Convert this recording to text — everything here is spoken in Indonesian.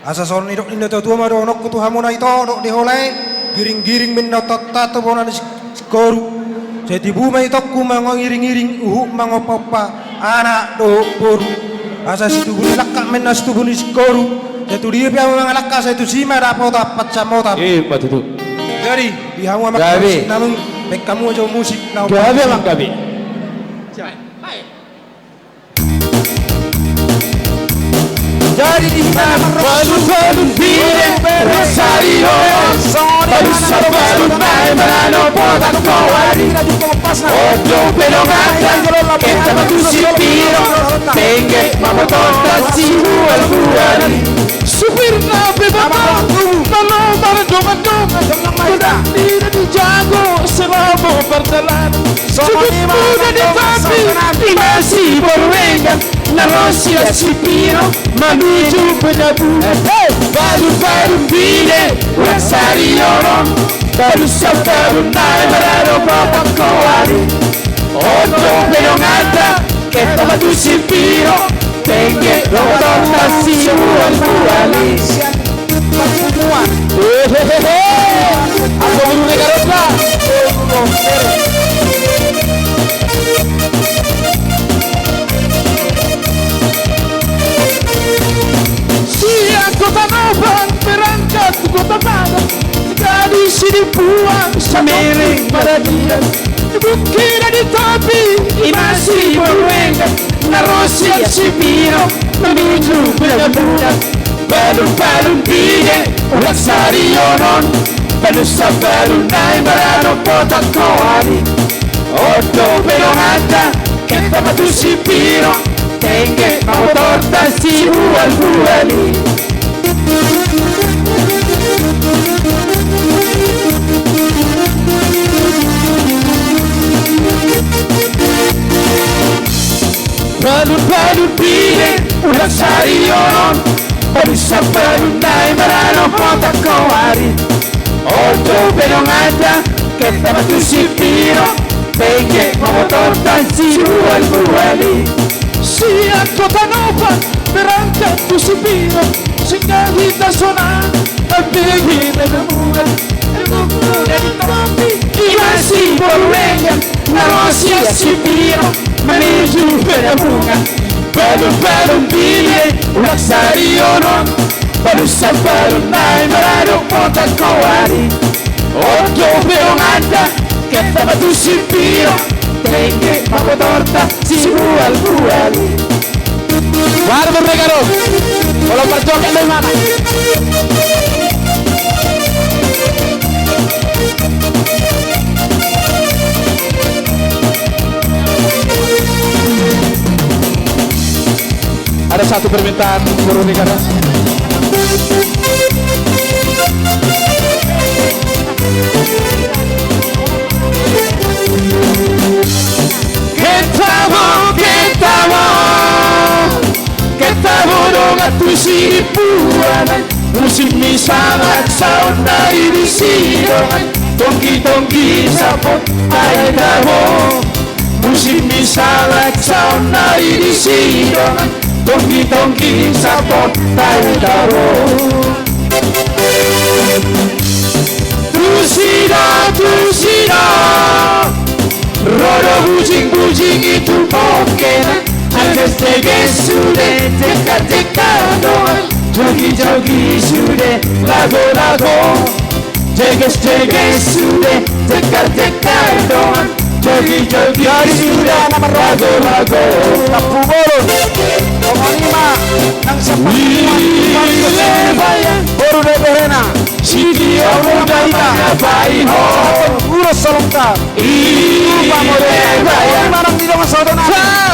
Asa son idok ni to tuama do nok tu hamuna ito dok di holai giring-giring minna tato bona skoru. Jadi buma itu ku mangiring-iring mangopapa anak do boru. Asa situ buni lakka minna situ buni skoru. Jadi dia pia mangalakka sa itu sima dapat dapat samota. Betul. Jadi di hamu mak namun kamu aja musik na. Gabi mang gabi. Jadi di balun bile rosario balun mai marano potan kawari ojo pero gata que estaba tu sipiro tengue mamotonta sihu al buari supir na bebaba talo para doma tira di jago selamo berjalan supir di tapi masih berwengan la Rossia Cipino Manuju Penabu Baru bile Raksari Yoron Baru Sabaru Nai Marano Bapak Kowari Ojo Penyongata Kita Batu Cipino Tenge Rotok Nasi Buan Buali Pertemuan. Aku belum negarota Kota Nova berangkat ke kota Padang, gadis di puang samiring pada dia. Bukit di tepi masih berwengan, Rossia Cipino menuju budak-budak. Balun bide Raksari Yonon, Balusa balun nai marano potak kawari. Odo belong ada, kita batu Cipino, tenge mau torta si buali. Balun bile Raksari Yonon Barusa balun nai marano potak kawari Ojo belong ada kita batu Cipino tenge mau torta si buali. Siang kota Nova berangkat ke Cipino sehingga kita sonang pergi menemukan ilmu dari tepi masih berwengan Rossia Cipino menuju penampungan balun bile Raksari Yonon Barusa balun nai marano potak kawari Ojo belong ada kita batu Cipino tenge mau torta si buali. Warga Megaro, kalau perjuangan dari mana? Ada satu permintaan buruh negara. Tusi puana musim misalak sauna iri sidongan tongki sapot ay dabo musim misalak sauna iri sidongan tongki sapot ay dabo Tusida rodo bujing itu pokena Agak sudah dekat doang Jogi sudah lago Jaga sudah dekat doang Jogi sudah lago Tapu bolon Komanima Nang sepuluh Boru de Berena Sidi Omuda Ita Baiho Urus Solongka Iba Modena Komanima Nang Didong Sodona